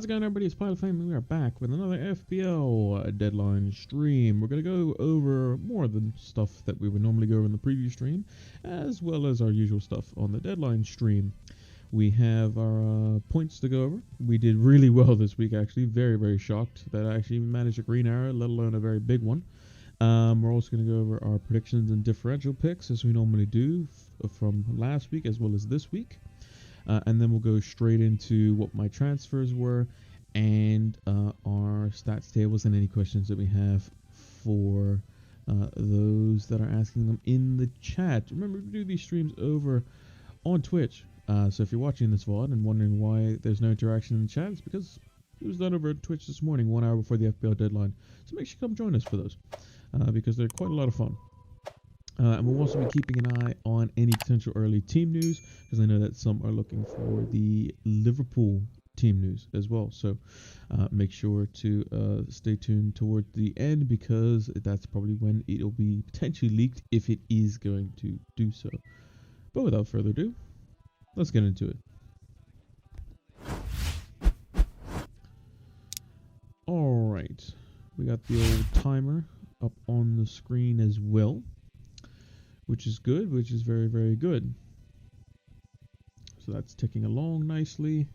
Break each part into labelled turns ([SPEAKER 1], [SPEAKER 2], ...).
[SPEAKER 1] How's it going, everybody? It's Pilot Flame, and we are back with another FPL deadline stream. We're going to go over more of the stuff that we would normally go over in the preview stream, as well as our usual stuff on the deadline stream. We have our points to go over. We did really well this week, actually. Very, very shocked that I actually managed a green arrow, let alone a very big one. We're also going to go over our predictions and differential picks, as we normally do from last week as well as this week. And then we'll go straight into what my transfers were and our stats tables and any questions that we have for those that are asking them in the chat. Remember, we do these streams over on Twitch. So if you're watching this VOD and wondering why there's no interaction in the chat, it's because it was done over Twitch this morning, 1 hour before the FPL deadline. So make sure you come join us for those because they're quite a lot of fun. And we'll also be keeping an eye on any potential early team news, because I know that some are looking for the Liverpool team news as well. So make sure to stay tuned toward the end, because that's probably when it'll be potentially leaked, if it is going to do so. But without further ado, let's get into it. Alright, we got the old timer up on the screen as well, which is good, which is very, very good. So that's ticking along nicely.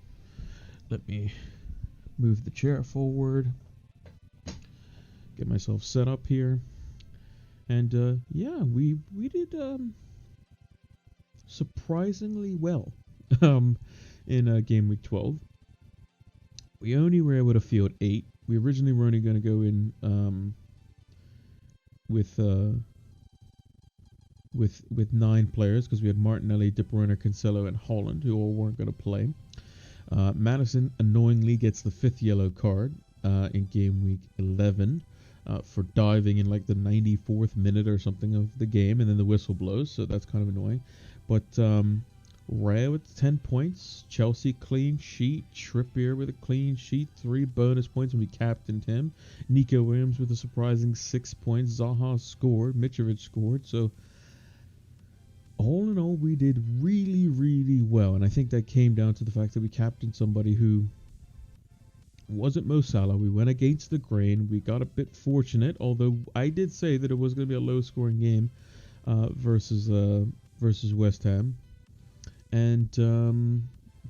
[SPEAKER 1] Let me move the chair forward, get myself set up here. And yeah, we did surprisingly well in game week 12. We only were able to field 8. We originally were only going to go in with 9 players, because we had Martinelli, De Bruyne, Cancelo, and Holland, who all weren't going to play. Madison annoyingly gets the 5th yellow card in game week 11 for diving in like the 94th minute or something of the game, and then the whistle blows, so that's kind of annoying. But Raya with 10 points, Chelsea clean sheet, Trippier with a clean sheet, 3 bonus points when we captained him, Nico Williams with a surprising 6 points, Zaha scored, Mitrovic scored. So all in all, we did really, really well, and I think that came down to the fact that we captained somebody who wasn't Mo Salah. We went against the grain. We got a bit fortunate, although I did say that it was going to be a low-scoring game versus West Ham. And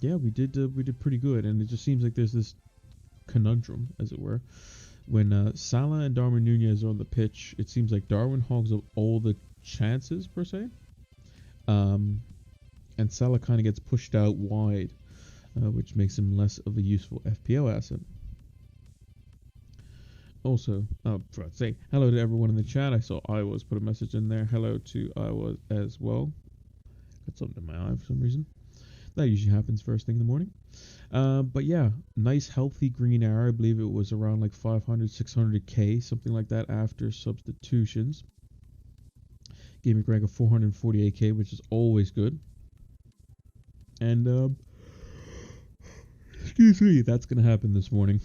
[SPEAKER 1] yeah, we did pretty good, and it just seems like there's this conundrum, as it were, when Salah and Darwin Nunez are on the pitch. It seems like Darwin hogs up all the chances per se, and Salah kind of gets pushed out wide, which makes him less of a useful FPL asset. Also, say hello to everyone in the chat. I saw Iwas put a message in there. Hello to Iwas as well. Got something in my eye for some reason. That usually happens first thing in the morning. But yeah, nice healthy green arrow. I believe it was around like 500, 600k, something like that after substitutions. Gave me a rank of 448k, which is always good. And excuse me, that's gonna happen this morning.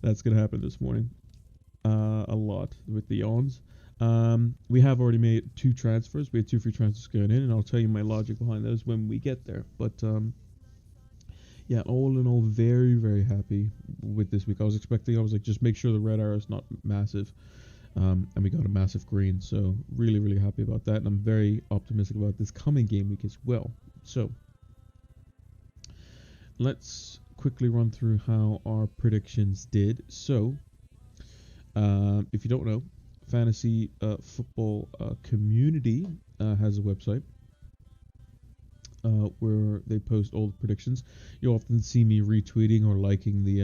[SPEAKER 1] That's gonna happen this morning. A lot with the ons. We have already made 2 transfers. We had 2 free transfers going in, and I'll tell you my logic behind those when we get there. But yeah, all in all, very, very happy with this week. I was like, just make sure the red arrow is not massive. And we got a massive green, so really, really happy about that. And I'm very optimistic about this coming game week as well. So let's quickly run through how our predictions did. So if you don't know, Fantasy Football Community has a website where they post all the predictions. You'll often see me retweeting or liking the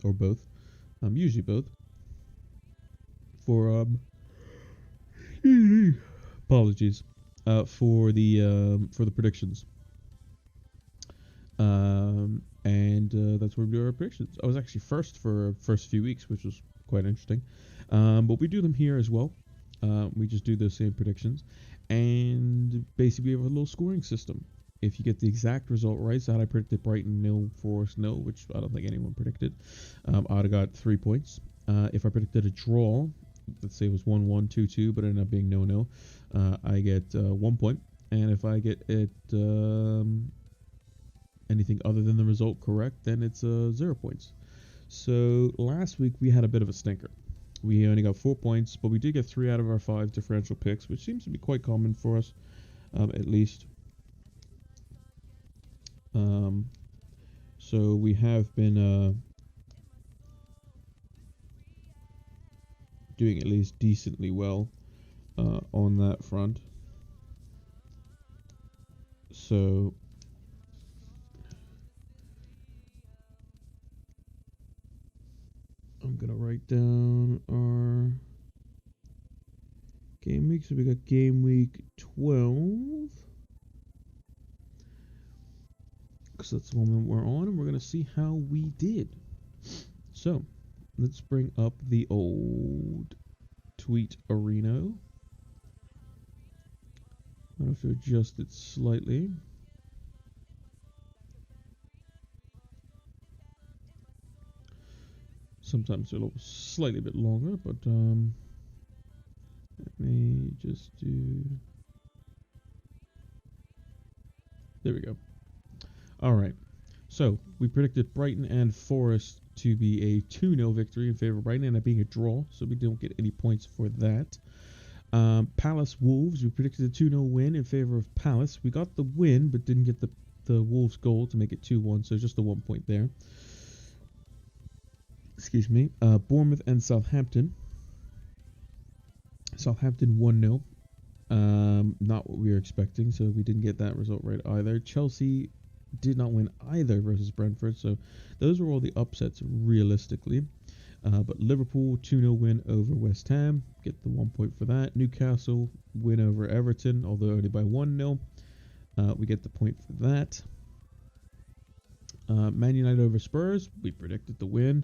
[SPEAKER 1] or both, usually both, for apologies for the predictions. And that's where we do our predictions. I was actually first for first few weeks, which was quite interesting. But we do them here as well. We just do those same predictions, and basically we have a little scoring system. If you get the exact result right, so I predicted Brighton 0, Forest 0, which I don't think anyone predicted, I would have got 3 points. If I predicted a draw, let's say it was 1-1, 2-2, but it ended up being 0-0, I get 1 point. And if I get it anything other than the result correct, then it's 0 points. So last week we had a bit of a stinker. We only got 4 points, but we did get 3 out of our 5 differential picks, which seems to be quite common for us, at least. So we have been doing at least decently well on that front. So I'm gonna write down our game week. So we got game week 12, because that's the one we're on, and we're gonna see how we did. So let's bring up the old tweet arena. I have to adjust it slightly. Sometimes they're a little slightly bit longer, but let me just do. There we go. All right. So we predicted Brighton and Forest to be a 2-0 victory in favor of Brighton, and it being a draw, so we don't get any points for that. Palace Wolves, we predicted a 2-0 win in favor of Palace. We got the win, but didn't get the Wolves goal to make it 2-1, so just a 1 point there. Excuse me. Bournemouth and Southampton. Southampton 1-0. Not what we were expecting, so we didn't get that result right either. Chelsea did not win either versus Brentford, so those were all the upsets realistically. But Liverpool 2-0 win over West Ham, get the 1 point for that. Newcastle win over Everton, although only by 1-0. We get the point for that. Man United over Spurs, we predicted the win,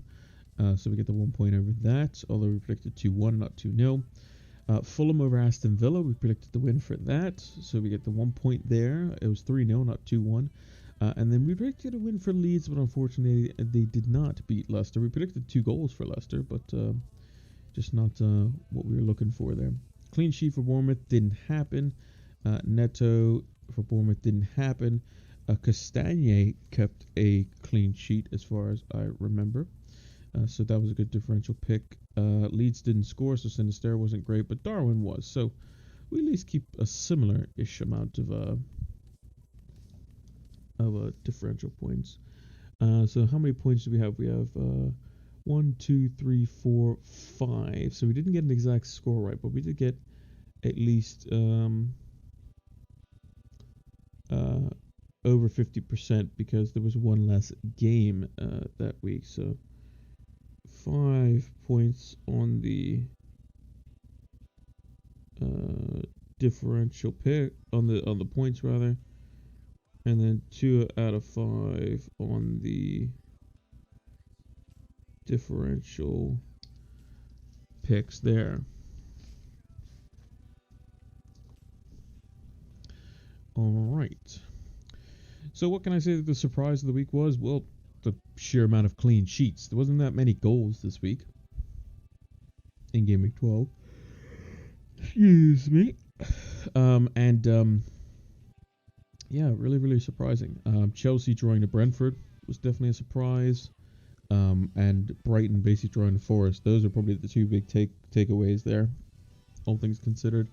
[SPEAKER 1] so we get the 1 point over that, although we predicted 2-1, not 2-0. Fulham over Aston Villa, we predicted the win for that, so we get the 1 point there. It was 3-0, not 2-1. And then we predicted a win for Leeds, but unfortunately they did not beat Leicester. We predicted 2 goals for Leicester, but just not what we were looking for there. Clean sheet for Bournemouth didn't happen. Neto for Bournemouth didn't happen. Castagne kept a clean sheet as far as I remember. So that was a good differential pick. Leeds didn't score, so Sinister wasn't great, but Darwin was. So we at least keep a similar-ish amount of differential points. So how many points do we have? We have 1, 2, 3, 4, 5. So we didn't get an exact score right, but we did get at least over 50% because there was one less game that week. So 5 points on the differential pick on the points rather. And then 2 out of 5 on the differential picks there. All right. So what can I say that the surprise of the week was? Well, the sheer amount of clean sheets. There wasn't that many goals this week in Game Week 12. Excuse me. Yeah, really, really surprising. Chelsea drawing to Brentford was definitely a surprise. And Brighton basically drawing to Forest. Those are probably the 2 big takeaways there, all things considered.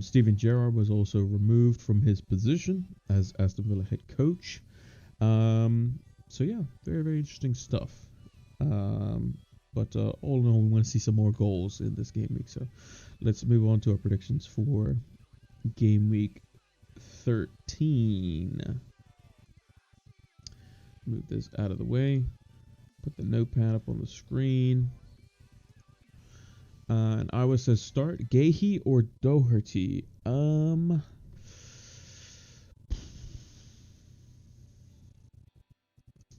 [SPEAKER 1] Steven Gerrard was also removed from his position as Aston Villa head coach. So yeah, very, very interesting stuff. But all in all, we want to see some more goals in this game week. So let's move on to our predictions for game week 13. Move this out of the way. Put the notepad up on the screen. And Iowa says start Gahey or Doherty.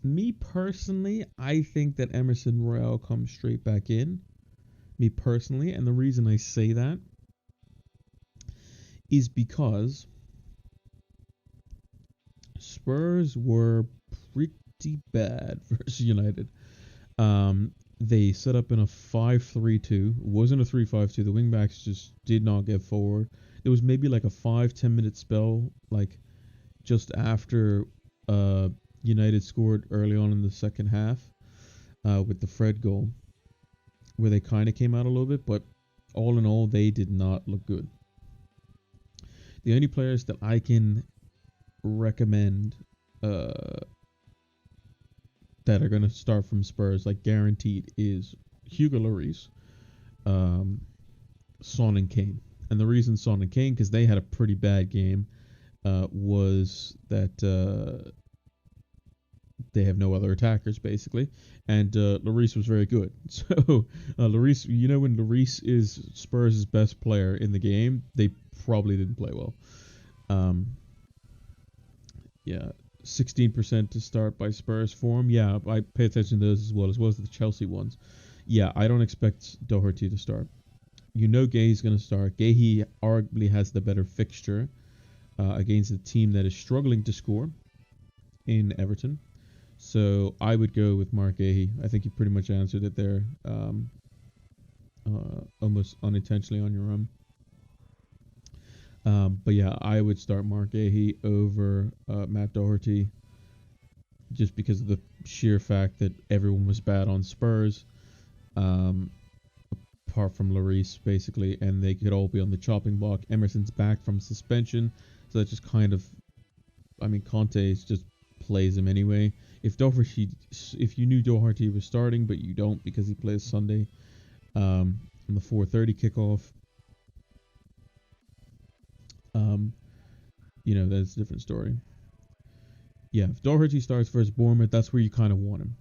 [SPEAKER 1] Me personally, I think that Emerson Royale comes straight back in. Me personally, and the reason I say that is because Spurs were pretty bad versus United. They set up in a 5-3-2. It wasn't a 3-5-2. The wingbacks just did not get forward. There was maybe like a 5-10 minute spell, like just after United scored early on in the second half with the Fred goal, where they kind of came out a little bit, but all in all, they did not look good. The only players that I can recommend that are going to start from Spurs, like guaranteed, is Hugo Lloris, Son and Kane. And the reason Son and Kane, because they had a pretty bad game, was that they have no other attackers, basically. And Lloris was very good. So, Lloris, when Lloris is Spurs' best player in the game, they probably didn't play well. Yeah, 16% to start by Spurs for him. Yeah, I pay attention to those as well as the Chelsea ones. Yeah, I don't expect Doherty to start. Gay's going to start. Gay arguably has the better fixture against a team that is struggling to score in Everton. So I would go with Mark Gahey. I think you pretty much answered it there, almost unintentionally on your own. But yeah, I would start Mark Gahey over Matt Doherty, just because of the sheer fact that everyone was bad on Spurs, apart from Lloris, basically, and they could all be on the chopping block. Emerson's back from suspension, so that just kind of, Conte just plays him anyway. If you knew Doherty was starting, but you don't because he plays Sunday on the 4:30 kickoff, that's a different story. Yeah, if Doherty starts versus Bournemouth, that's where you kind of want him.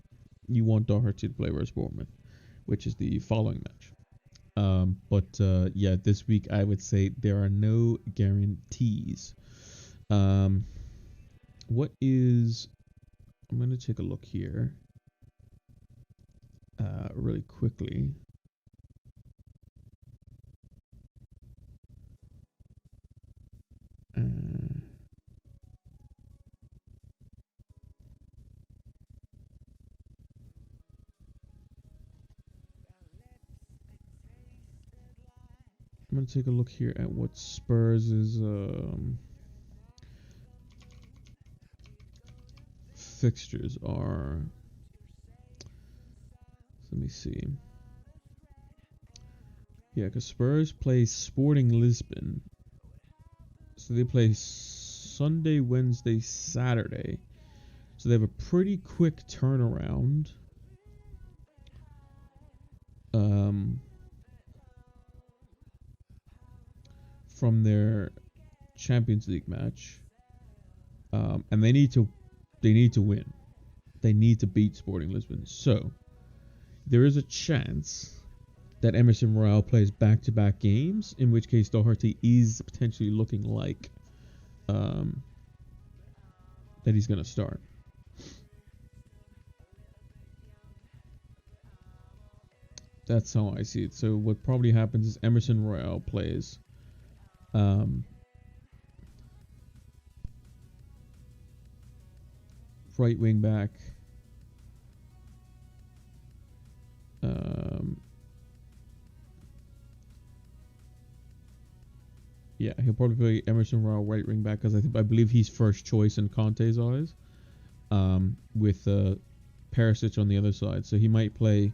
[SPEAKER 1] You want Doherty to play versus Bournemouth, which is the following match. But this week I would say there are no guarantees. I'm going to take a look here really quickly. I'm going to take a look here at what Spurs' fixtures are. Let me see. Yeah, because Spurs play Sporting Lisbon. So they play Sunday, Wednesday, Saturday. So they have a pretty quick turnaround. From their Champions League match. And they need to win. They need to beat Sporting Lisbon. So there is a chance that Emerson Royal plays back-to-back games, in which case Doherty is potentially looking like that he's going to start. That's how I see it. So what probably happens is Emerson Royal plays right wing back. Yeah, he'll probably play Emerson Royal right wing back because I believe he's first choice in Conte's eyes. With Perisic on the other side, so he might play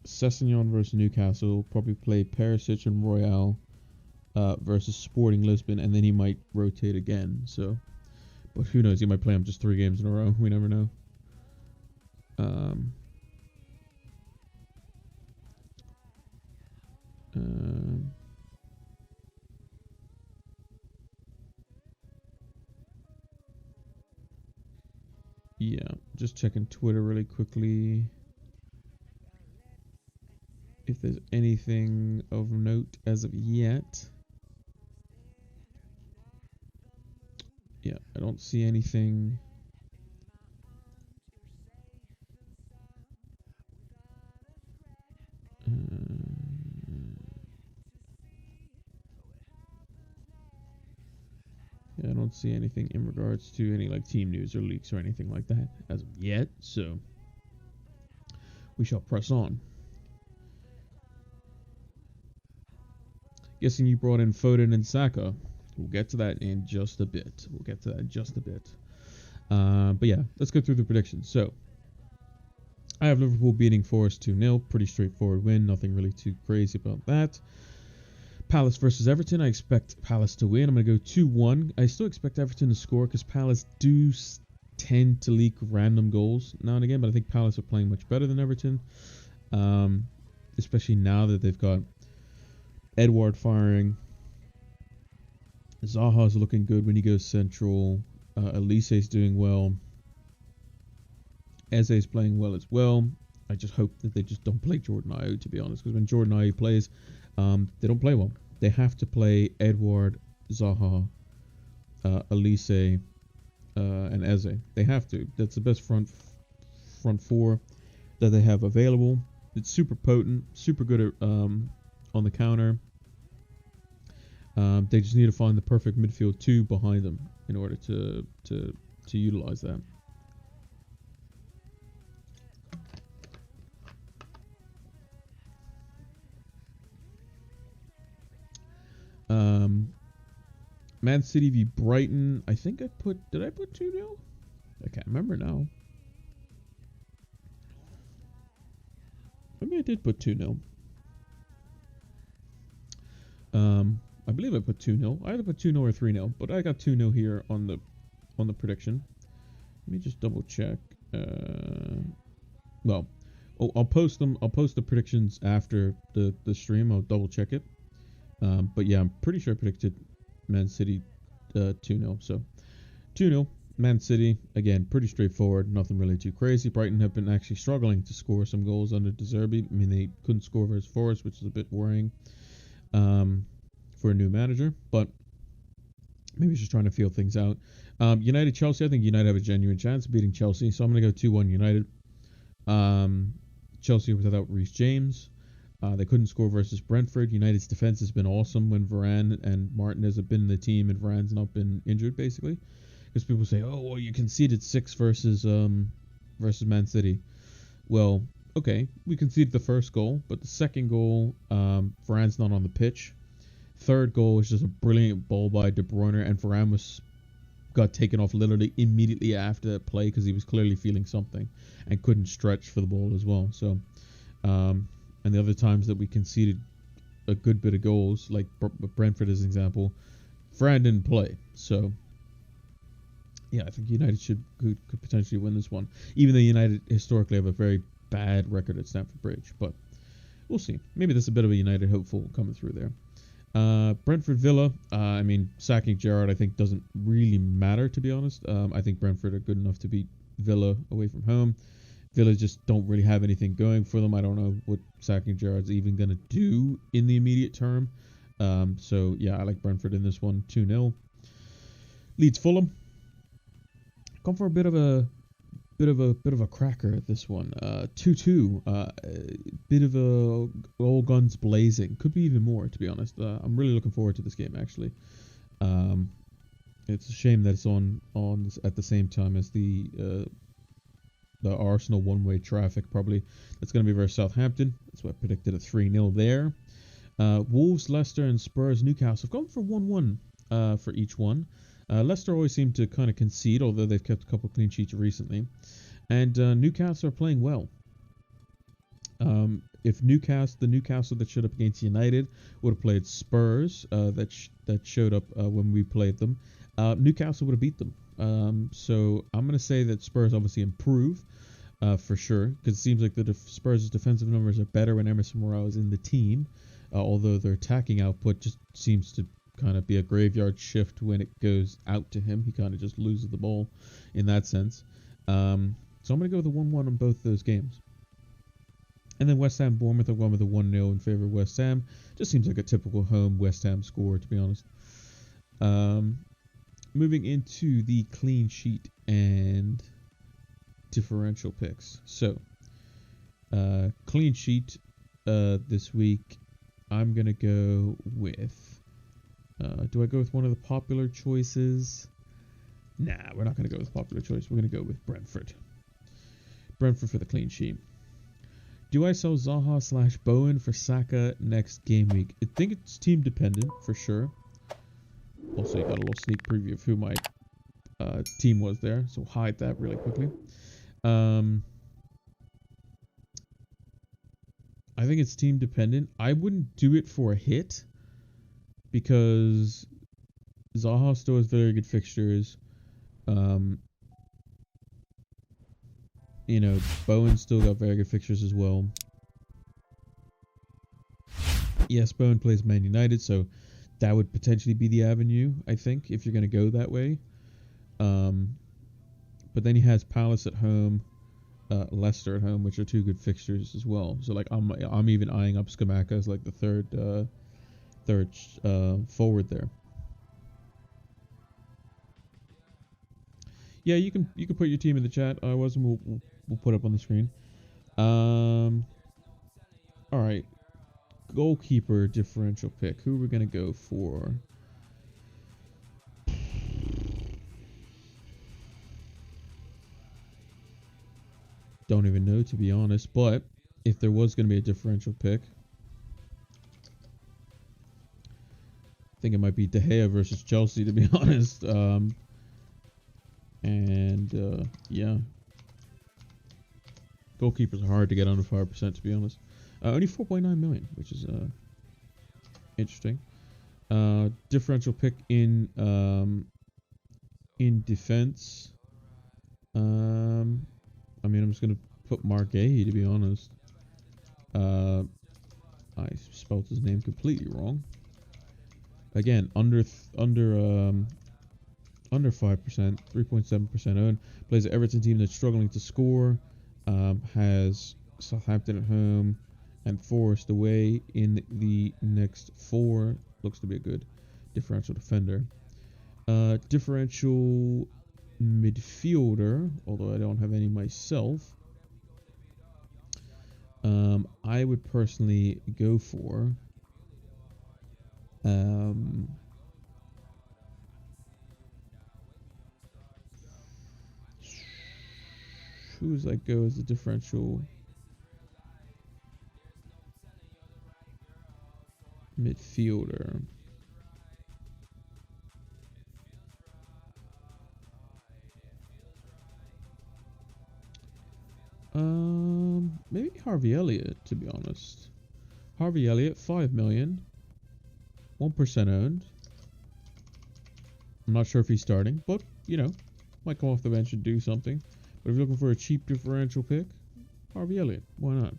[SPEAKER 1] Sessegnon versus Newcastle. Probably play Perisic and Royal versus Sporting Lisbon, and then he might rotate again. So, but who knows? He might play him just 3 games in a row. We never know. Yeah, just checking Twitter really quickly. If there's anything of note as of yet. Yeah, I don't see anything. Yeah, I don't see anything in regards to any team news or leaks or anything like that as of yet. So we shall press on. Guessing you brought in Foden and Saka. We'll get to that in just a bit. But yeah, let's go through the predictions. So, I have Liverpool beating Forest 2-0. Pretty straightforward win. Nothing really too crazy about that. Palace versus Everton. I expect Palace to win. I'm going to go 2-1. I still expect Everton to score because Palace do tend to leak random goals now and again, but I think Palace are playing much better than Everton. Especially now that they've got Edouard firing. Zaha's looking good when he goes central. Elise's doing well. Eze's playing well as well. I just hope that they just don't play Jordan Ayew, to be honest, because when Jordan Ayew plays, they don't play well. They have to play Edouard, Zaha, Elise, and Eze. They have to. That's the best front four that they have available. It's super potent, super good at, on the counter. They just need to find the perfect midfield two behind them in order to utilize that. Man City v Brighton. I think did I put 2-0? I can't remember now. Maybe I did put 2-0. I believe I put 2-0. I either put 2-0 or 3-0, but I got 2-0 here on the prediction. Let me just double check. Well, I'll post them. I'll post the predictions after the stream. I'll double check it. But yeah, I'm pretty sure I predicted Man City 2-0. So 2-0, Man City. Again, pretty straightforward. Nothing really too crazy. Brighton have been actually struggling to score some goals under De Zerbi. I mean, they couldn't score versus Forest, which is a bit worrying for a new manager. But maybe he's just trying to feel things out. United Chelsea. I think United have a genuine chance of beating Chelsea. So I'm going to go 2-1 United. Chelsea without Reece James. They couldn't score versus Brentford. United's defense has been awesome when Varane and Martinez have been in the team and Varane's not been injured, basically. Because people say, oh, well, you conceded 6 versus Man City. Well, okay, we conceded the first goal, but the second goal, Varane's not on the pitch. Third goal is just a brilliant ball by De Bruyne, and Varane got taken off literally immediately after that play because he was clearly feeling something and couldn't stretch for the ball as well. So, and the other times that we conceded a good bit of goals, like Brentford as an example, Varane didn't play. So, yeah, I think United could potentially win this one, even though United historically have a very bad record at Stamford Bridge. But we'll see. Maybe there's a bit of a United hopeful coming through there. Brentford Villa. I mean, sacking Gerrard I think doesn't really matter, to be honest. I think Brentford are good enough to beat Villa away from home. Villa just don't really have anything going for them. I don't know what sacking Gerrard's even going to do in the immediate term. So yeah, I like Brentford in this one. 2-0. Leeds Fulham. Come for a bit of a cracker at this one. 2-2. Bit of a all guns blazing. Could be even more, to be honest. I'm really looking forward to this game, actually. It's a shame that it's on at the same time as the Arsenal one-way traffic, probably. That's going to be versus Southampton. That's why I predicted a 3-0 there. Wolves, Leicester, and Spurs, Newcastle have gone for 1-1 for each one. Leicester always seem to kind of concede, although they've kept a couple clean sheets recently. And Newcastle are playing well. If the Newcastle that showed up against United would have played Spurs, that showed up when we played them, Newcastle would have beat them. So I'm going to say that Spurs obviously improve for sure, because it seems like the Spurs' defensive numbers are better when Emerson Royal is in the team, although their attacking output just seems to kind of be a graveyard shift when it goes out to him. He kind of just loses the ball in that sense. So I'm going to go with a 1-1 on both those games. And then West Ham Bournemouth, I've gone with a 1-0 in favor of West Ham. Just seems like a typical home West Ham score, to be honest. Moving into the clean sheet and differential picks. So, clean sheet this week, I'm going to go with... do I go with one of the popular choices? Nah, we're not going to go with popular choice. We're going to go with Brentford. Brentford for the clean sheet. Do I sell Zaha / Bowen for Saka next game week? I think it's team dependent for sure. Also, you got a little sneak preview of who my team was there, so hide that really quickly. I think it's team dependent. I wouldn't do it for a hit because Zaha still has very good fixtures. You know, Bowen still got very good fixtures as well. Yes, Bowen plays Man United, so that would potentially be the avenue, I think, if you're going to go that way. But then he has Palace at home, Leicester at home, which are two good fixtures as well. So like I'm even eyeing up Scamacca as like the third forward there. Yeah, you can put your team in the chat. We'll put up on the screen. All right, goalkeeper differential pick. Who are we gonna go for? Don't even know, to be honest. But if there was gonna be a differential pick, I think it might be De Gea versus Chelsea, to be honest. Yeah, goalkeepers are hard to get under 5%, to be honest. Only 4.9 million, which is interesting. Differential pick in defense. I mean, I'm just gonna put Mark Gahey, to be honest. I spelled his name completely wrong. Again, under 5%, 3.7% owned. Plays an Everton team that's struggling to score. Has Southampton at home and Forest away in the next 4. Looks to be a good differential defender. Differential midfielder, although I don't have any myself. I would personally go for who does that go as the differential midfielder? Maybe Harvey Elliott, to be honest. Harvey Elliott, 5 million, 1% owned. I'm not sure if he's starting, but you know, might come off the bench and do something. But if you're looking for a cheap differential pick, Harvey Elliott, why not?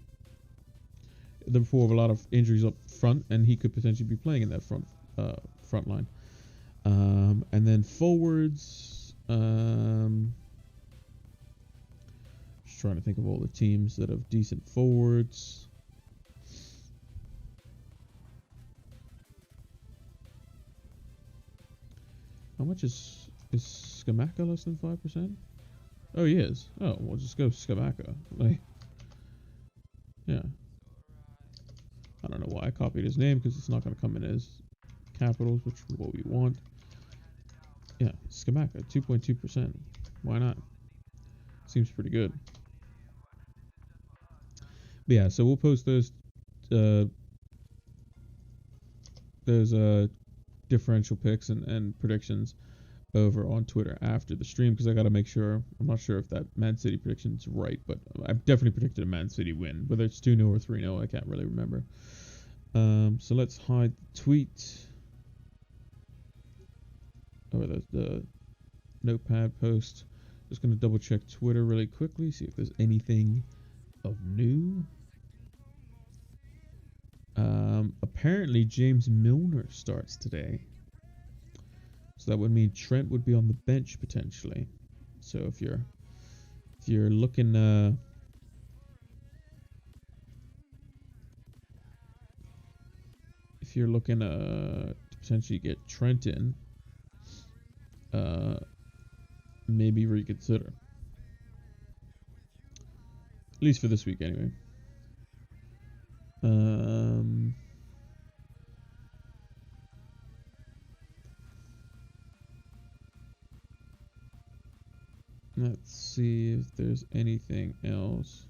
[SPEAKER 1] Liverpool have a lot of injuries up front, and he could potentially be playing in that front line. And then forwards, just trying to think of all the teams that have decent forwards. How much is Scamacca less than 5%? Oh, he is. Oh, we'll just go Scamacca. Like, yeah. I don't know why I copied his name, because it's not going to come in as capitals, which is what we want. Yeah, Scamacca, 2.2%. Why not? Seems pretty good. But yeah, so we'll post those differential picks and predictions over on Twitter after the stream, because I got to make sure. I'm not sure if that Man City prediction's right, but I've definitely predicted a Man City win. Whether it's 2-0 or 3-0, I can't really remember. So let's hide the tweet. Or the notepad post. Just going to double check Twitter really quickly, see if there's anything of new. Apparently James Milner starts today. So that would mean Trent would be on the bench potentially. So if you're looking to potentially get Trent in, maybe reconsider. At least for this week anyway. Let's see if there's anything else.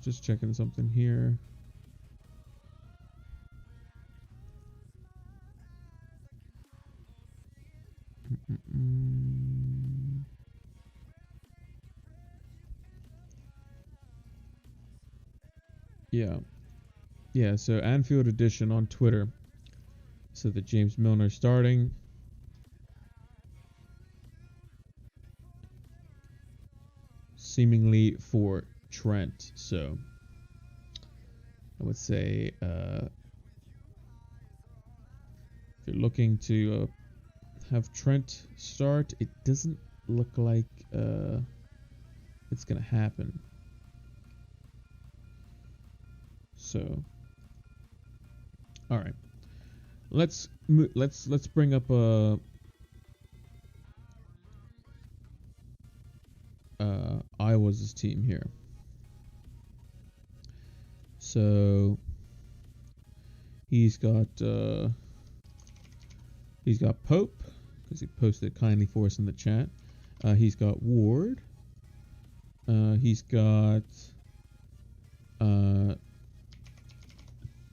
[SPEAKER 1] Just checking something here. Yeah. Yeah, so Anfield Edition on Twitter said that James Milner starting. Seemingly for Trent. So I would say if you're looking to have Trent start, it doesn't look like it's gonna happen. So, all right, let's bring up Iowa's team here. So he's got Pope because he posted kindly for us in the chat. He's got Ward. He's got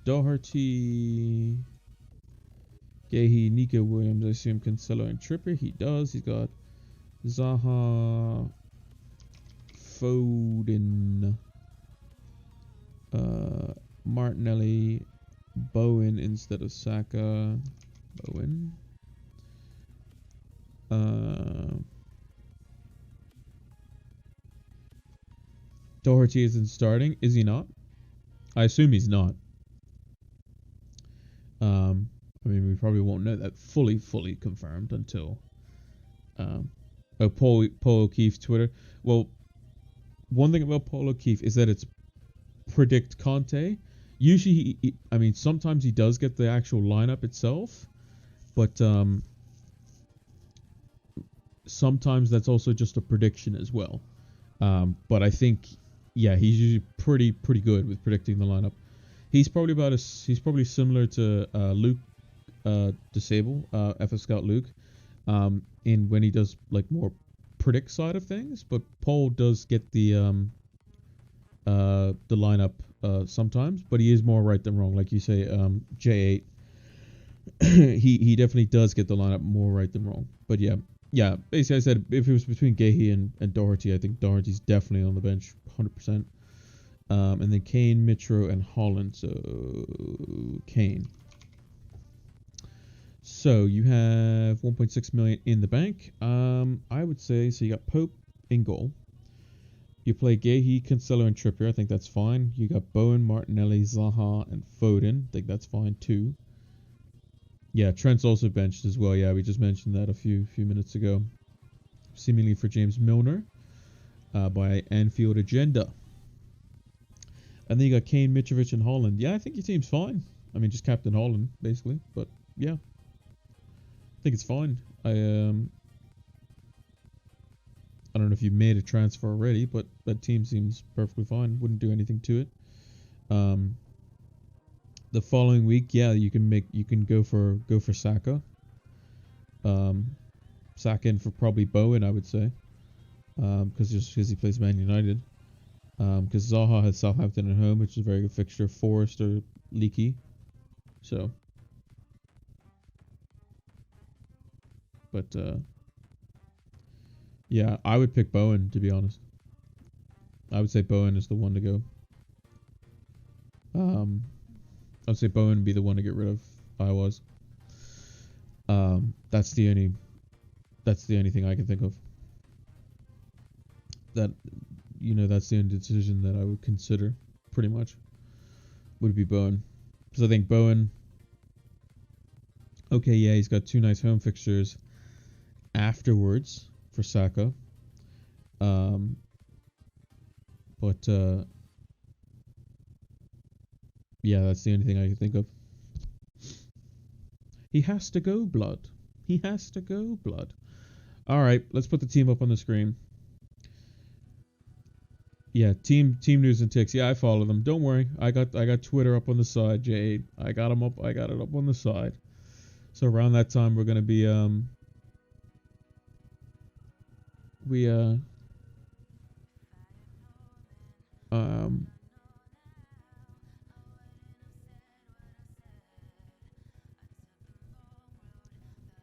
[SPEAKER 1] Doherty, Gahey, Nico Williams, I assume Cancelo and Trippier. He does. He's got Zaha, Foden, Martinelli, Bowen instead of Saka. Bowen. Doherty isn't starting. Is he not? I assume he's not. I mean, we probably won't know that fully confirmed until Paul O'Keefe's Twitter. Well, one thing about Paul O'Keefe is that it's predict Conte. Usually, I mean, sometimes he does get the actual lineup itself, but sometimes that's also just a prediction as well. But I think, yeah, he's usually pretty good with predicting the lineup. He's probably similar to Luke Disable, FF Scout Luke, in when he does like more predict side of things. But Paul does get the lineup sometimes, but he is more right than wrong. Like you say, J8, he definitely does get the lineup more right than wrong. But yeah. Basically, I said if it was between Gahey and Doherty, I think Doherty's definitely on the bench, 100%. And then Kane, Mitro, and Holland. So Kane. So you have 1.6 million in the bank. I would say so. You got Pope in goal. You play Gahey, Cancelo, and Trippier. I think that's fine. You got Bowen, Martinelli, Zaha, and Foden. I think that's fine too. Yeah, Trent's also benched as well. Yeah, we just mentioned that a few minutes ago. Seemingly for James Milner by Anfield Agenda. And then you got Kane, Mitrovic, and Holland. Yeah, I think your team's fine. I mean, just Captain Holland, basically. But, yeah. I think it's fine. I don't know if you made a transfer already, but that team seems perfectly fine. Wouldn't do anything to it. The following week, yeah, you can go for Saka. Saka in for probably Bowen, I would say. Because he plays Man United. Because Zaha has Southampton at home, which is a very good fixture. Forest are leaky. So. But, yeah, I would pick Bowen, to be honest. I would say Bowen is the one to go. I would say Bowen would be the one to get rid of Iowa's. That's the only thing I can think of. That's the only decision that I would consider, pretty much, would be Bowen. Because I think Bowen, okay, yeah, he's got 2 nice home fixtures afterwards for Saka. But yeah, that's the only thing I can think of. He has to go, blood. He has to go, blood. All right, let's put the team up on the screen. Yeah, team news and ticks. Yeah, I follow them. Don't worry. I got Twitter up on the side, Jade. I got them up. I got it up on the side. So around that time, we're gonna be Um,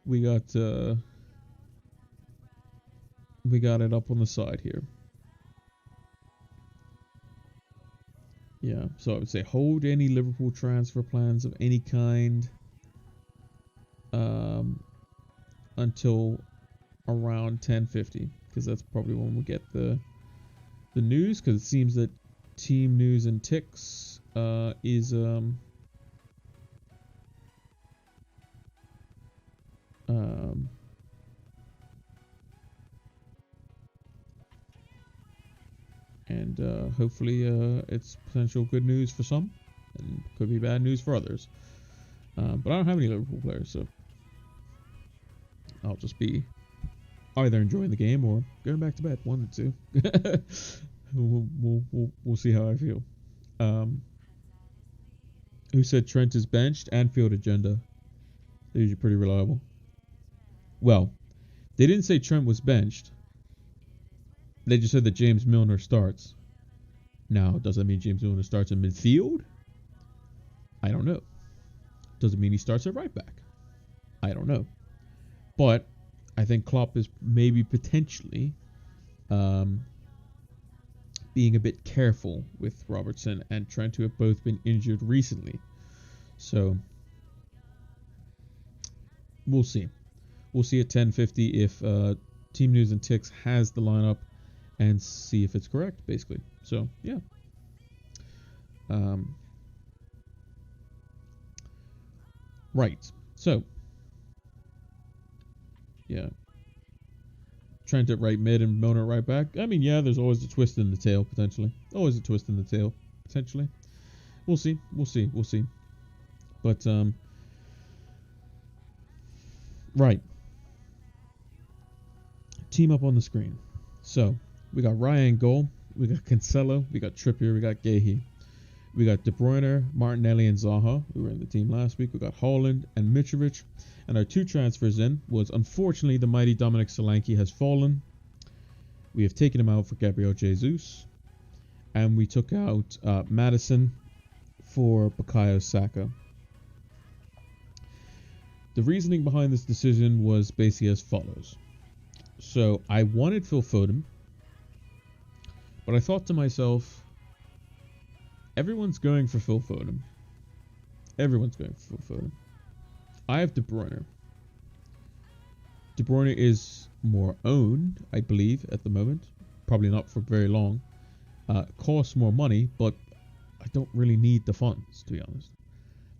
[SPEAKER 1] we got it up on the side here. Yeah, so I would say hold any Liverpool transfer plans of any kind until around 10:50, because that's probably when we'll get the news, because it seems that team news and ticks is and hopefully it's potential good news for some and could be bad news for others. But I don't have any Liverpool players, so I'll just be either enjoying the game or going back to bed. One or two. We'll see how I feel. Who said Trent is benched? Anfield agenda. They're usually pretty reliable. Well, they didn't say Trent was benched. They just said that James Milner starts. Now, does that mean James Milner starts in midfield? I don't know. Does it mean he starts at right back? I don't know. But I think Klopp is maybe potentially being a bit careful with Robertson and Trent, who have both been injured recently. So we'll see. We'll see at 10:50 if Team News and Ticks has the lineup and see if it's correct, basically. So yeah. Right. So yeah. Trent at right mid and Milner at right back. I mean, yeah, there's always a twist in the tail, potentially. Always a twist in the tail, potentially. We'll see. We'll see. We'll see. But, right. Team up on the screen. So, we got Ryan goal. We got Cancelo. We got Trippier. We got Gahey. We got De Bruyne, Martinelli, and Zaha, who were in the team last week. We got Haaland and Mitrovic. And our two transfers in was, unfortunately, the mighty Dominic Solanke has fallen. We have taken him out for Gabriel Jesus. And we took out Maddison for Bukayo Saka. The reasoning behind this decision was basically as follows. So I wanted Phil Foden, but I thought to myself, everyone's going for Phil Foden. Everyone's going for Phil Foden. I have De Bruyne. De Bruyne is more owned, I believe, at the moment. Probably not for very long. Costs more money, but I don't really need the funds, to be honest.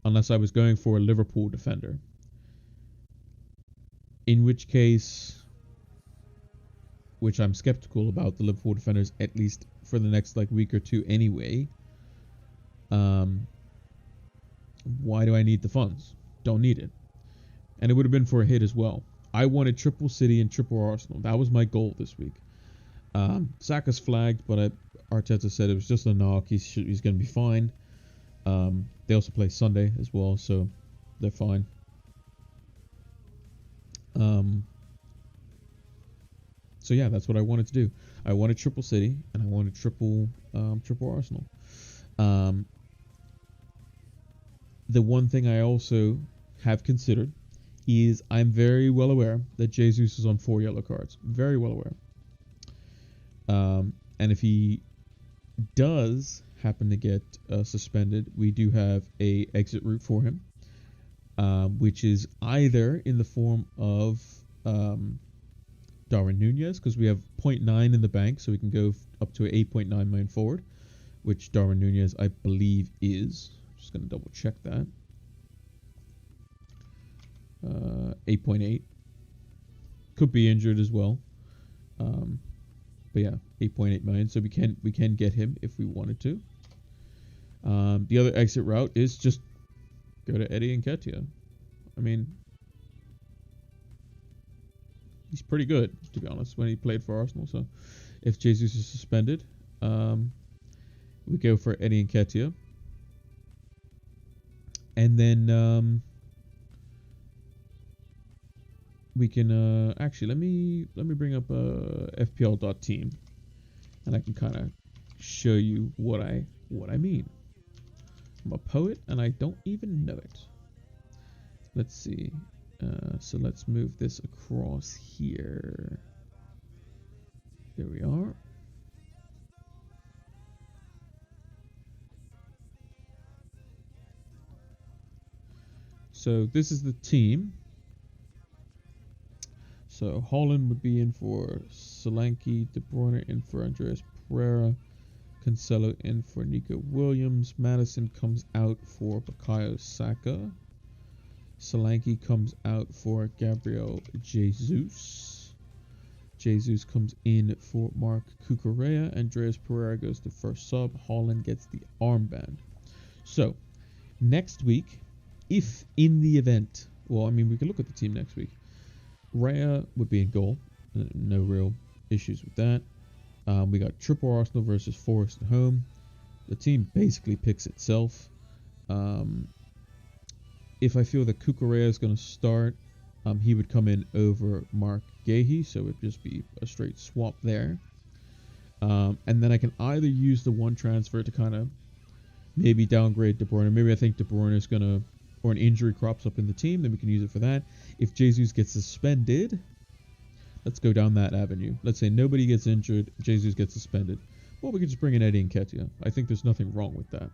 [SPEAKER 1] Unless I was going for a Liverpool defender. In which case, which I'm skeptical about the Liverpool defenders, at least for the next week or two anyway. Why do I need the funds? Don't need it. And it would have been for a hit as well. I wanted triple City and triple Arsenal. That was my goal this week. Saka's flagged, but Arteta said it was just a knock. He's going to be fine. They also play Sunday as well, so they're fine. So yeah, that's what I wanted to do. I wanted triple City and I wanted triple Arsenal. The one thing I also have considered is I'm very well aware that Jesus is on 4 yellow cards. Very well aware. And if he does happen to get suspended, we do have a exit route for him, which is either in the form of Darwin Nunez, because we have 0.9 in the bank, so we can go up to an 8.9 million forward, which Darwin Nunez, I believe, is. Just going to double check that. 8.8. Could be injured as well. But yeah, 8.8 million. So we can get him if we wanted to. The other exit route is just go to Eddie Nketiah. I mean, he's pretty good, to be honest, when he played for Arsenal. So if Jesus is suspended, we go for Eddie Nketiah. And then we can actually let me bring up FPL.team, and I can kind of show you what I mean. I'm a poet and I don't even know it. Let's see. So let's move this across here. There we are. So this is the team. So Holland would be in for Solanke, De Bruyne in for Andreas Pereira, Cancelo in for Nico Williams, Madison comes out for Bukayo Saka, Solanke comes out for Gabriel Jesus, Jesus comes in for Mark Cucurella, Andreas Pereira goes to first sub, Holland gets the armband. So next week, if in the event, well, I mean, we can look at the team next week. Raya would be in goal. No real issues with that. We got triple Arsenal versus Forest at home. The team basically picks itself. If I feel that Cucurella is going to start, he would come in over Mark Gahey, so it would just be a straight swap there. And then I can either use the one transfer to kind of maybe downgrade De Bruyne. Maybe I think De Bruyne is going to, or an injury crops up in the team, then we can use it for that. If Jesus gets suspended, let's go down that avenue. Let's say nobody gets injured, Jesus gets suspended. Well, we can just bring in Eddie Nketiah. I think there's nothing wrong with that.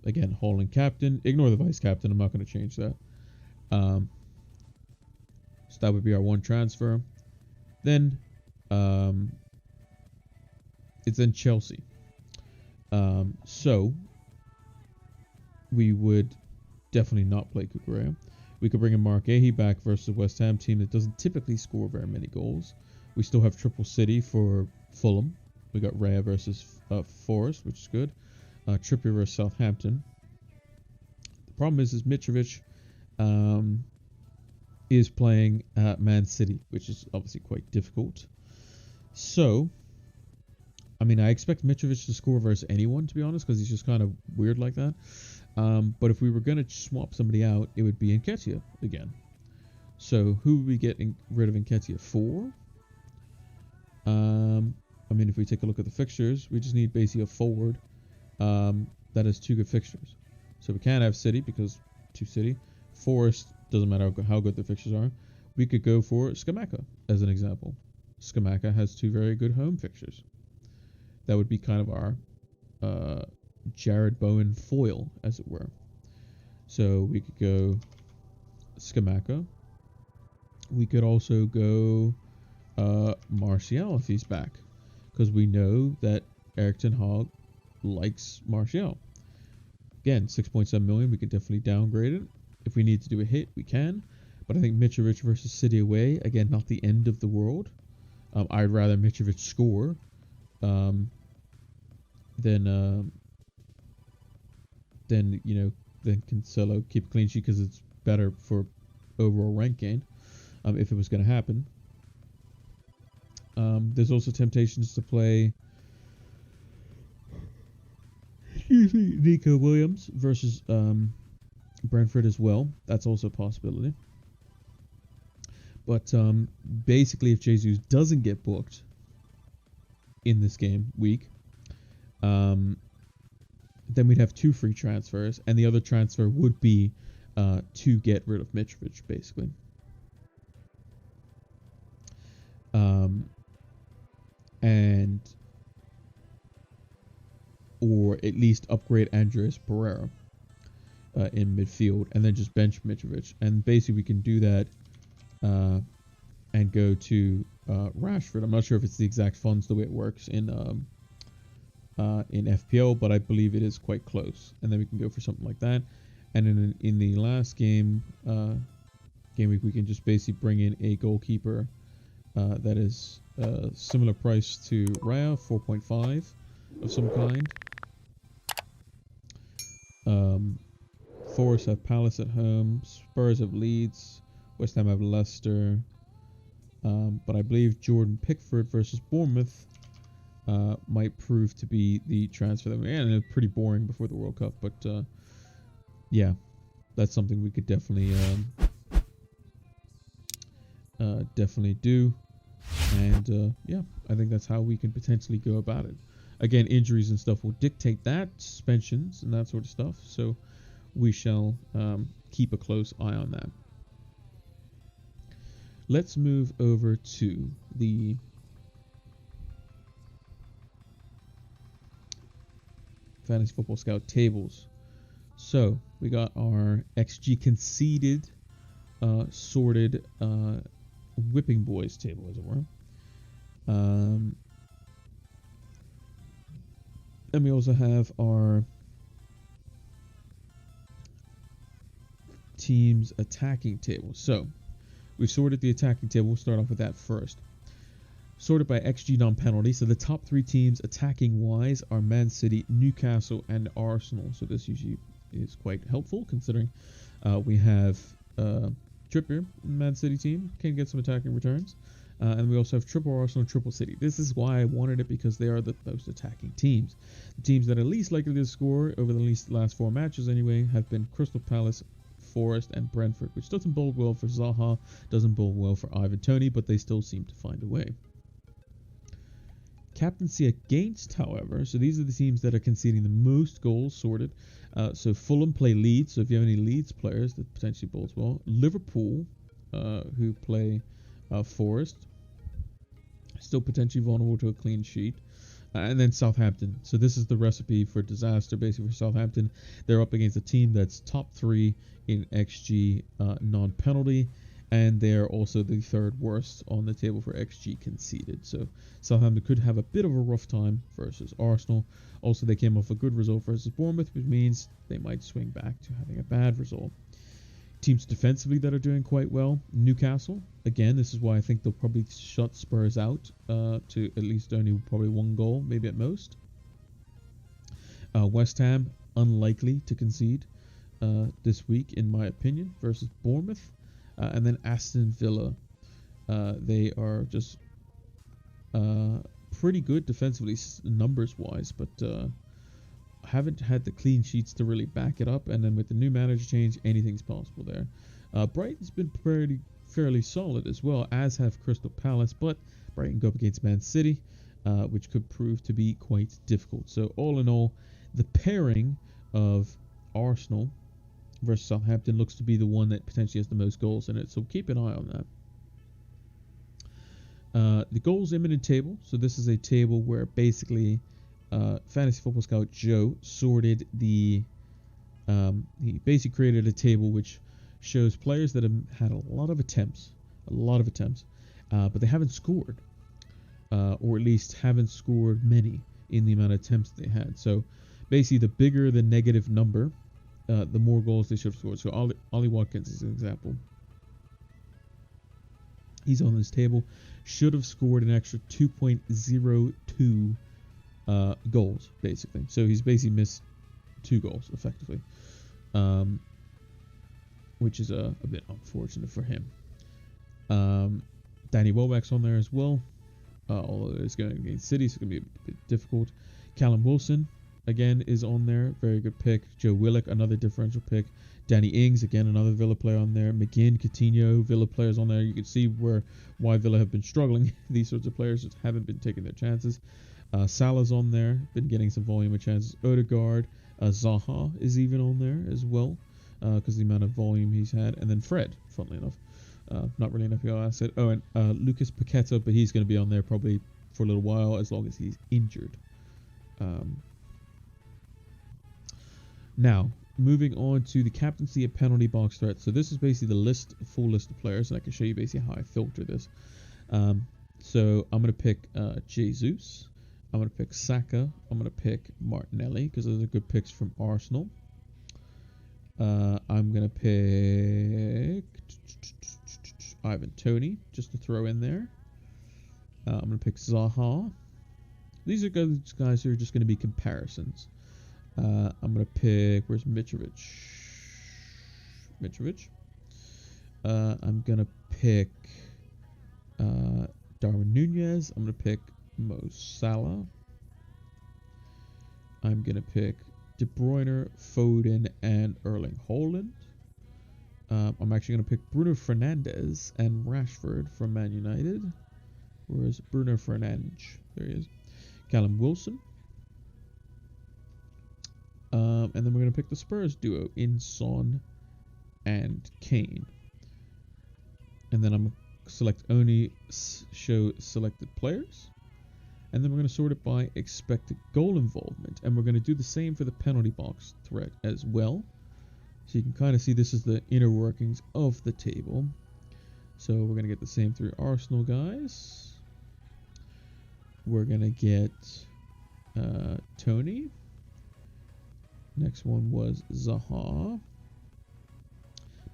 [SPEAKER 1] Again, Holland captain. Ignore the vice captain. I'm not going to change that. So that would be our one transfer. Then it's in Chelsea. So we would definitely not play Cucurella. We could bring in Mark Gahey back versus a West Ham team that doesn't typically score very many goals. We still have Triple City for Fulham. We got Raya versus Forest, which is good. Trippier versus Southampton. The problem is Mitrovic is playing Man City, which is obviously quite difficult. So, I mean, I expect Mitrovic to score versus anyone, to be honest, because he's just kind of weird like that. But if we were going to swap somebody out, it would be Nketiah again. So who would we get rid of Nketiah for? I mean, if we take a look at the fixtures, we just need basically a forward that has two good fixtures. So we can't have City because two City. Forest, doesn't matter how good the fixtures are. We could go for Scamacca as an example. Scamacca has two very good home fixtures. That would be kind of our Jared Bowen foil, as it were. So we could go Scamacca. We could also go Martial if he's back, because we know that Erik ten Hag likes Martial. Again, 6.7 million. We could definitely downgrade it. If we need to do a hit, we can. But I think Mitrovic versus City away, again, not the end of the world. I'd rather Mitrovic score than Cancelo keep a clean sheet, because it's better for overall rank gain if it was going to happen. There's also temptations to play Nico Williams versus Brentford as well. That's also a possibility. But basically, if Jesus doesn't get booked in this game week, then we'd have two free transfers, and the other transfer would be to get rid of Mitrovic, basically. And or at least upgrade Andreas Pereira in midfield, and then just bench Mitrovic. And basically, we can do that and go to Rashford. I'm not sure if it's the exact funds the way it works in FPL, but I believe it is quite close. And then we can go for something like that. And in the last game week, we can just basically bring in a goalkeeper that is similar price to Raya, 4.5 of some kind. Forest have Palace at home, Spurs have Leeds, West Ham have Leicester, but I believe Jordan Pickford versus Bournemouth might prove to be the transfer that it's pretty boring before the World Cup, but yeah, that's something we could definitely do. And yeah, I think that's how we can potentially go about it. Again, injuries and stuff will dictate that, suspensions and that sort of stuff. So we shall keep a close eye on that. Let's move over to the Fantasy Football Scout tables. So we got our XG conceded, sorted whipping boys table, as it were. And we also have our team's attacking table. So we've sorted the attacking table. We'll start off with that first. Sorted by XG non-penalty. So the top three teams attacking wise are Man City, Newcastle, and Arsenal. So this usually is quite helpful considering we have Trippier, Man City team, can get some attacking returns. And we also have triple Arsenal, triple City. This is why I wanted it, because they are the most attacking teams. The teams that are least likely to score over the last 4 matches anyway have been Crystal Palace, Forest, and Brentford, which doesn't bode well for Zaha, doesn't bode well for Ivan Toney, but they still seem to find a way. Captaincy against, however, so these are the teams that are conceding the most goals sorted. So Fulham play Leeds, so if you have any Leeds players, that potentially bodes well. Liverpool, who play Forest, still potentially vulnerable to a clean sheet. And then Southampton. So this is the recipe for disaster, basically, for Southampton. They're up against a team that's top 3 in XG non-penalty, and they're also the 3rd worst on the table for XG conceded. So Southampton could have a bit of a rough time versus Arsenal. Also, they came off a good result versus Bournemouth, which means they might swing back to having a bad result. Teams defensively that are doing quite well. Newcastle, again, this is why I think they'll probably shut Spurs out to at least only probably 1 goal, maybe at most. West Ham, unlikely to concede this week, in my opinion, versus Bournemouth. And then Aston Villa, they are just pretty good defensively, numbers-wise, but haven't had the clean sheets to really back it up. And then with the new manager change, anything's possible there. Brighton's been fairly solid as well, as have Crystal Palace, but Brighton go up against Man City, which could prove to be quite difficult. So all in all, the pairing of Arsenal versus Southampton looks to be the one that potentially has the most goals in it, so keep an eye on that. The goals imminent table. So this is a table where basically Fantasy Football Scout Joe sorted the he basically created a table which shows players that have had a lot of attempts, but they haven't scored, or at least haven't scored many in the amount of attempts they had. So basically, the bigger the negative number, the more goals they should have scored. So Ollie Watkins is an example. He's on this table. Should have scored an extra 2.02 goals, basically. So he's basically missed 2 goals, effectively. Which is a bit unfortunate for him. Danny Welbeck's on there as well. Although it's going against City, so it's going to be a bit difficult. Callum Wilson, again, is on there. Very good pick. Joe Willock, another differential pick. Danny Ings, again, another Villa player on there. McGinn, Coutinho, Villa players on there. You can see why Villa have been struggling. These sorts of players just haven't been taking their chances. Salah's on there. Been getting some volume of chances. Odegaard. Zaha is even on there as well, because the amount of volume he's had. And then Fred, funnily enough. Not really an FPL asset. Oh, and Lucas Paqueta, but he's going to be on there probably for a little while, as long as he's injured. Now, moving on to the captaincy and penalty box threat. So this is basically the full list of players, and I can show you basically how I filter this. So I'm going to pick Jesus. I'm going to pick Saka. I'm going to pick Martinelli, because those are good picks from Arsenal. I'm going to pick Ivan Toney, just to throw in there. I'm going to pick Zaha. These are guys who are just going to be comparisons. I'm going to pick, where's Mitrovic? I'm going to pick Darwin Nunez. I'm going to pick Mo Salah. I'm going to pick De Bruyne, Foden, and Erling Haaland. I'm actually going to pick Bruno Fernandes and Rashford from Man United. Whereas Bruno Fernandes, there he is. Callum Wilson. And then we're going to pick the Spurs duo in Son and Kane. And then I'm going to select only show selected players. And then we're going to sort it by expected goal involvement. And we're going to do the same for the penalty box threat as well. So you can kind of see this is the inner workings of the table. So we're going to get the same three Arsenal guys. We're going to get Tony. Next one was Zaha.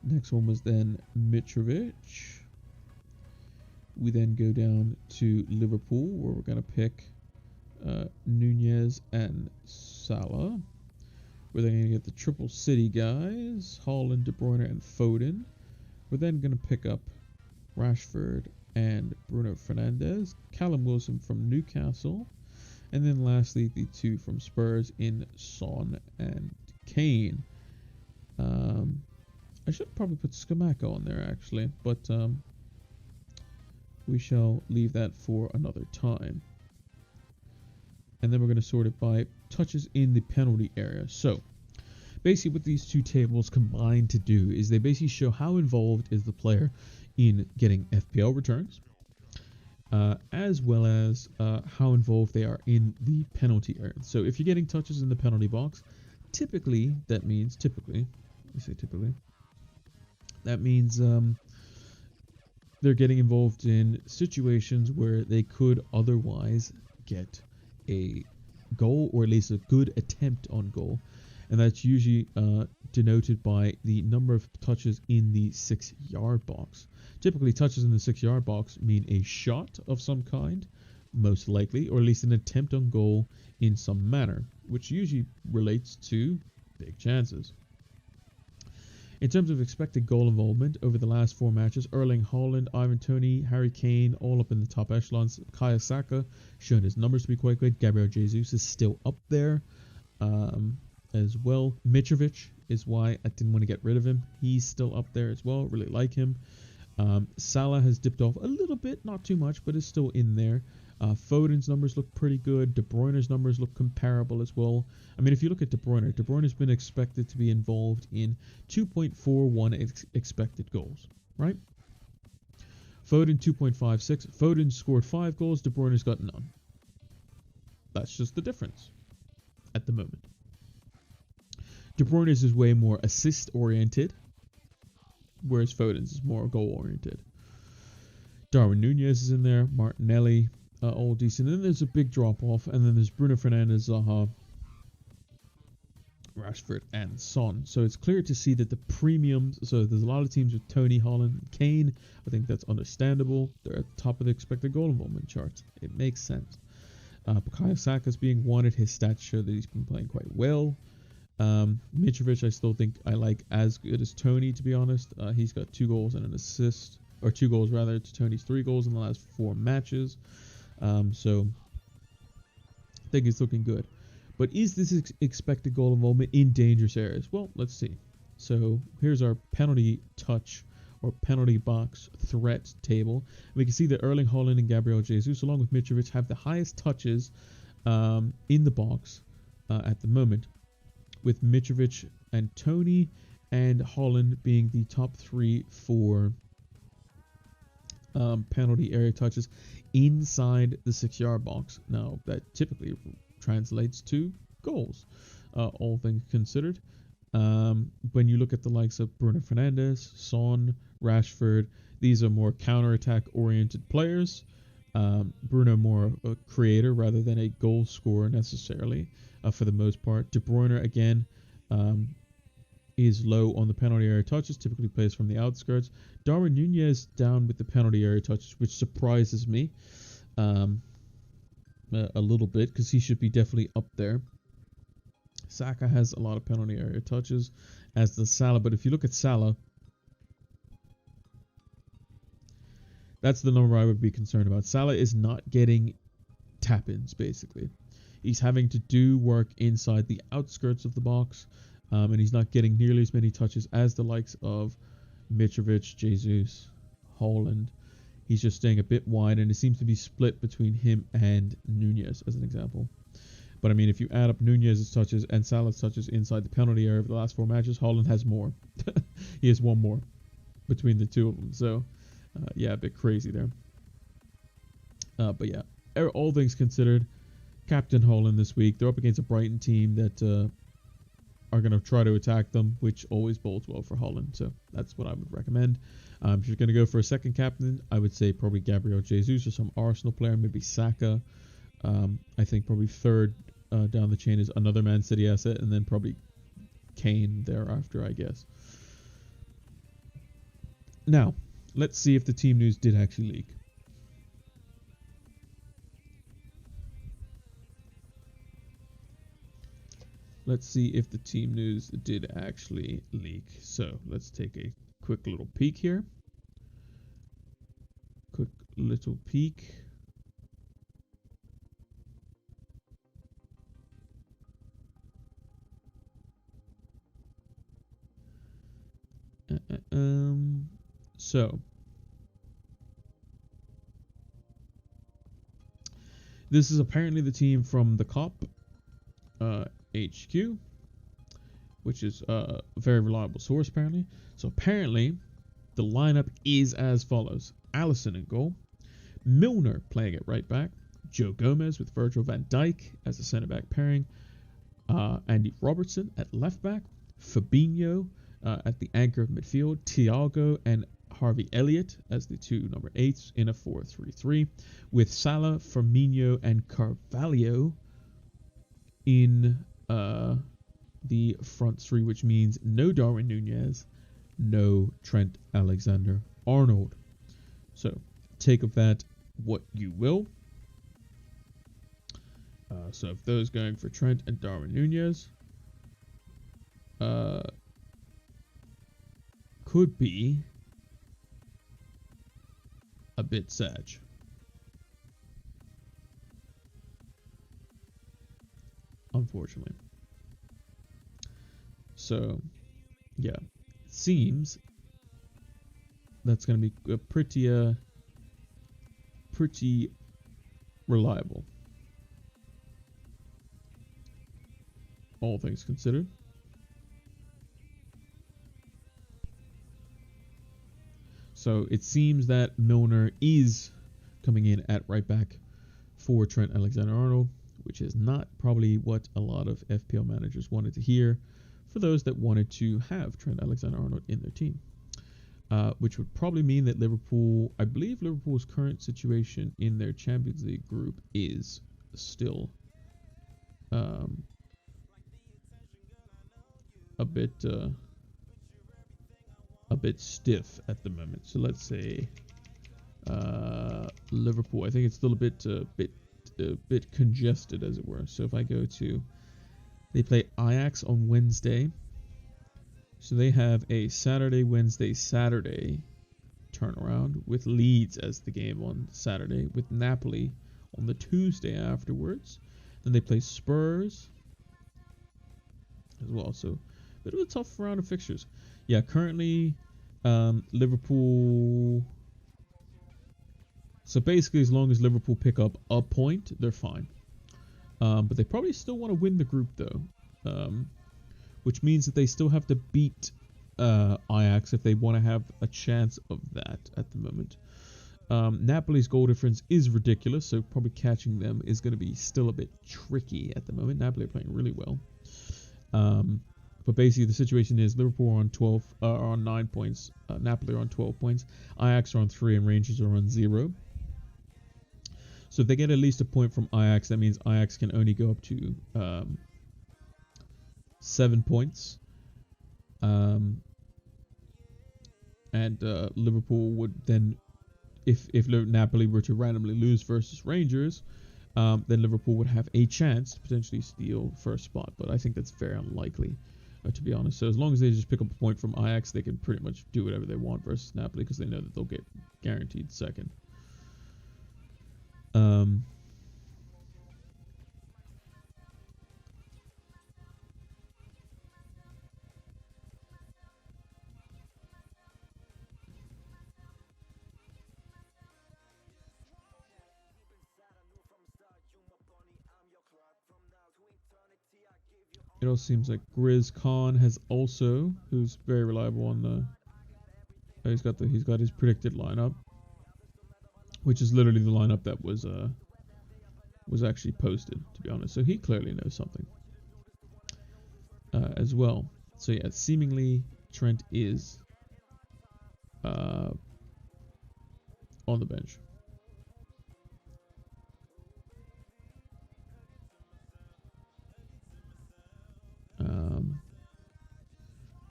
[SPEAKER 1] Next one was then Mitrovic. We then go down to Liverpool, where we're going to pick Nunez and Salah. We're then going to get the Triple City guys, Haaland, De Bruyne, and Foden. We're then going to pick up Rashford and Bruno Fernandes, Callum Wilson from Newcastle, and then lastly the two from Spurs in Son and Kane. I should probably put Scamacca on there actually, but we shall leave that for another time. And then we're going to sort it by touches in the penalty area. So basically what these two tables combine to do is they basically show how involved is the player in getting FPL returns, as well as how involved they are in the penalty area. So if you're getting touches in the penalty box, typically, that means they're getting involved in situations where they could otherwise get a goal, or at least a good attempt on goal. And that's usually denoted by the number of touches in the 6-yard box. Typically, touches in the 6-yard box mean a shot of some kind, most likely, or at least an attempt on goal in some manner, which usually relates to big chances. In terms of expected goal involvement over the last 4 matches, Erling Haaland, Ivan Toney, Harry Kane, all up in the top echelons. Bukayo Saka shown his numbers to be quite good. Gabriel Jesus is still up there as well. Mitrovic is why I didn't want to get rid of him. He's still up there as well. Really like him. Salah has dipped off a little bit, not too much, but is still in there. Foden's numbers look pretty good. De Bruyne's numbers look comparable as well. I mean, if you look at De Bruyne has been expected to be involved in 2.41 expected goals, right? Foden 2.56. Foden scored 5 goals. De Bruyne's got none. That's just the difference at the moment. De Bruyne's is way more assist oriented, whereas Foden's is more goal oriented. Darwin Nunez is in there. Martinelli. All decent. And then there's a big drop off, and then there's Bruno Fernandes, Zaha, Rashford, and Son. So it's clear to see that the premiums. So there's a lot of teams with Tony, Haaland, and Kane. I think that's understandable. They're at the top of the expected goal involvement charts. It makes sense. Bukayo Saka is being wanted. His stats show that he's been playing quite well. Mitrovic, I still think I like as good as Tony, to be honest. He's got 2 goals and an assist, or 2 goals rather, to Tony's 3 goals in the last 4 matches. So I think it's looking good. But is this expected goal involvement in dangerous areas? Well, let's see. So here's our penalty touch or penalty box threat table. We can see that Erling Haaland and Gabriel Jesus, along with Mitrovic, have the highest touches in the box at the moment, with Mitrovic and Tony and Haaland being the top 3 for penalty area touches inside the 6-yard box. Now, that typically translates to goals, all things considered. When you look at the likes of Bruno Fernandes, Son, Rashford, these are more counter-attack oriented players. Bruno more a creator rather than a goal scorer necessarily, for the most part. De Bruyne, again, is low on the penalty area touches, typically plays from the outskirts. Darwin Nunez down with the penalty area touches, which surprises me a little bit, because he should be definitely up there. Saka has a lot of penalty area touches, as does Salah, but if you look at Salah, that's the number I would be concerned about. Salah is not getting tap-ins, basically. He's having to do work inside the outskirts of the box, and he's not getting nearly as many touches as the likes of Mitrovic, Jesus, Haaland, He's just staying a bit wide, and it seems to be split between him and Nunez, as an example. But I mean, if you add up Nunez's touches and Salah's touches inside the penalty area over the last 4 matches, Haaland has more. He has one more between the two of them. So, yeah, a bit crazy there. But yeah, all things considered, Captain Haaland this week. They're up against a Brighton team that are going to try to attack them, which always bodes well for Haaland. So that's what I would recommend. If you're going to go for a second captain, I would say probably Gabriel Jesus or some Arsenal player, maybe Saka. I think probably third down the chain is another Man City asset, and then probably Kane thereafter, I guess. Now, let's see if the team news did actually leak. Let's see if the team news did actually leak. So let's take a quick little peek here. Quick little peek. So this is apparently the team from the COP HQ, which is a very reliable source apparently. So apparently the lineup is as follows: Alisson in goal, Milner playing at right back, Joe Gomez with Virgil van Dijk as the centre back pairing, Andy Robertson at left back, Fabinho at the anchor of midfield, Thiago and Harvey Elliott as the two number 8s in a 4-3-3, with Salah, Firmino and Carvalho in the front three, which means no Darwin Nunez, no Trent Alexander-Arnold. So take of that what you will. So if those going for Trent and Darwin Nunez could be a bit sad. Unfortunately. So, yeah. It seems that's going to be a pretty reliable. All things considered. So it seems that Milner is coming in at right back for Trent Alexander-Arnold, which is not probably what a lot of FPL managers wanted to hear for those that wanted to have Trent Alexander-Arnold in their team. Which would probably mean that Liverpool, I believe Liverpool's current situation in their Champions League group is still a bit stiff at the moment. So let's say Liverpool. I think it's still a bit congested, as it were. So if I go to, they play Ajax on Wednesday. So they have a Saturday, Wednesday, Saturday turnaround with Leeds as the game on Saturday, with Napoli on the Tuesday afterwards. Then they play Spurs as well. So a bit of a tough round of fixtures. Yeah, currently Liverpool. So basically, as long as Liverpool pick up a point, they're fine. But they probably still want to win the group, though. Which means that they still have to beat Ajax if they want to have a chance of that at the moment. Napoli's goal difference is ridiculous, so probably catching them is going to be still a bit tricky at the moment. Napoli are playing really well. But basically, the situation is Liverpool are on 9 points. Napoli are on 12 points. Ajax are on 3, and Rangers are on 0. So if they get at least a point from Ajax, that means Ajax can only go up to 7 points. And Liverpool would then, if Napoli were to randomly lose versus Rangers, then Liverpool would have a chance to potentially steal first spot. But I think that's very unlikely, to be honest. So as long as they just pick up a point from Ajax, they can pretty much do whatever they want versus Napoli, because they know that they'll get guaranteed second. It also seems like Grizz Khan has also, who's very reliable on the. He's got his predicted lineup, which is literally the lineup that was actually posted, to be honest. So he clearly knows something as well. So yeah, seemingly Trent is on the bench.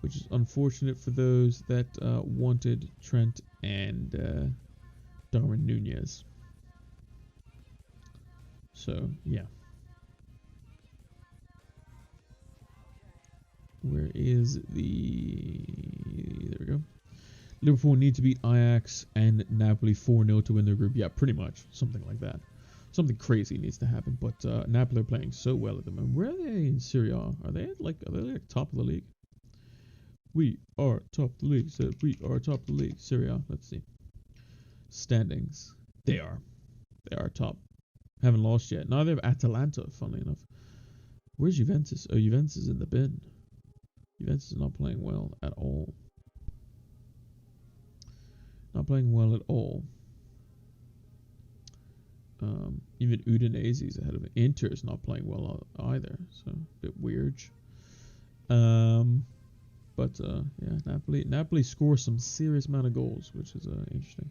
[SPEAKER 1] Which is unfortunate for those that wanted Trent and Darwin Nunez. So, yeah. Where is the... There we go. Liverpool need to beat Ajax and Napoli 4-0 to win their group. Yeah, pretty much. Something like that. Something crazy needs to happen. But Napoli are playing so well at the moment. Where are they in Serie A? Are they like top of the league? We are top of the league. So we are top of the league. Serie A. Let's see. Standings. They are top. Haven't lost yet. Neither have Atalanta, funnily enough. Where's Juventus? Oh, Juventus is in the bin. Juventus is not playing well at all. Not playing well at all. Even Udinese is ahead of it. Inter is not playing well either. So, a bit weird. But yeah, Napoli score some serious amount of goals, which is interesting.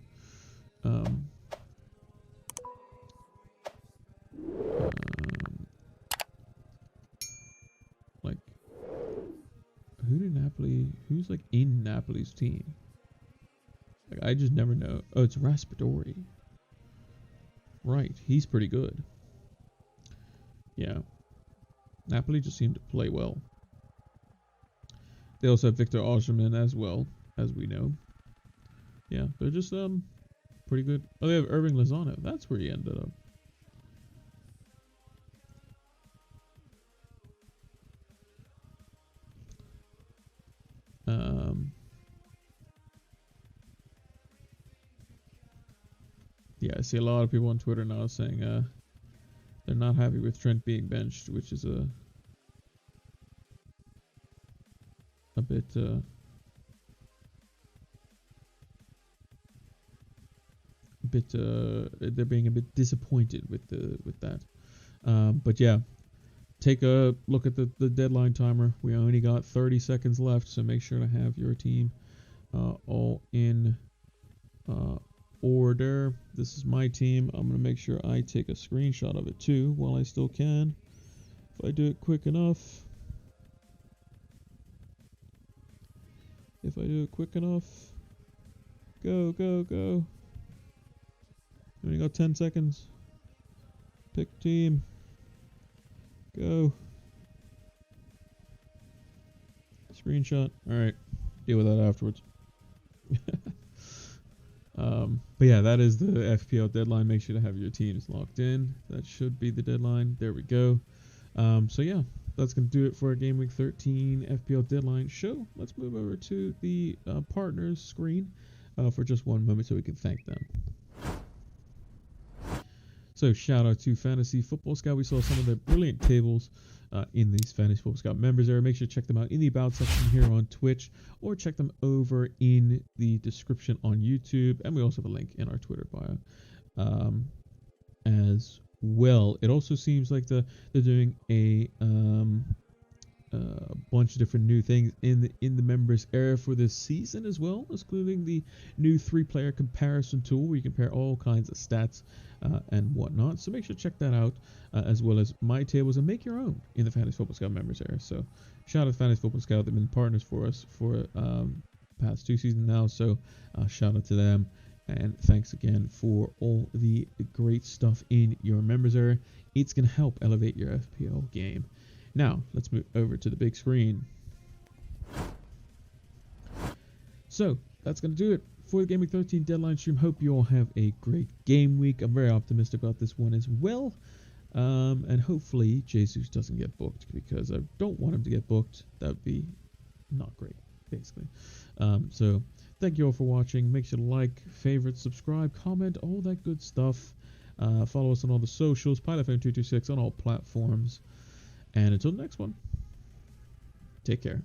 [SPEAKER 1] Like, who's like in Napoli's team? Like, I just never know. Oh, it's Raspadori. Right, he's pretty good. Yeah. Napoli just seem to play well. They also have Victor Osimhen as well, as we know. Yeah, they're just pretty good. Oh, they have Irving Lozano. That's where he ended up. Yeah, I see a lot of people on Twitter now saying they're not happy with Trent being benched, which is a bit they're being a bit disappointed with that. But yeah, take a look at the deadline timer. We only got 30 seconds left, so make sure to have your team all in order. This is my team. I'm going to make sure I take a screenshot of it too while I still can. If I do it quick enough. Go, go, go. We only got 10 seconds. Pick team. Go. Screenshot. Alright. Deal with that afterwards. But yeah, that is the FPL deadline. Make sure to have your teams locked in. That should be the deadline. There we go. So yeah, that's going to do it for our Game Week 13 FPL deadline show. Let's move over to the partners screen for just one moment so we can thank them. So shout out to Fantasy Football Scout. We saw some of their brilliant tables in these Fantasy Football Scout members area. Make sure to check them out in the About section here on Twitch, or check them over in the description on YouTube. And we also have a link in our Twitter bio as well. It also seems like they're doing a bunch of different new things in the members area for this season as well, including the new 3-player comparison tool where you compare all kinds of stats and whatnot. So make sure to check that out, as well as my tables, and make your own in the Fantasy Football Scout members area. So shout out to Fantasy Football Scout. They've been partners for us for past 2 seasons now, so shout out to them, and thanks again for all the great stuff in your members area. It's going to help elevate your FPL game. Now, let's move over to the big screen. So, that's going to do it for the Game Week 13 deadline stream. Hope you all have a great game week. I'm very optimistic about this one as well. And hopefully, Jesus doesn't get booked, because I don't want him to get booked. That would be not great, basically. So, thank you all for watching. Make sure to like, favorite, subscribe, comment, all that good stuff. Follow us on all the socials, PilotFM226 on all platforms. And until the next one. Take care.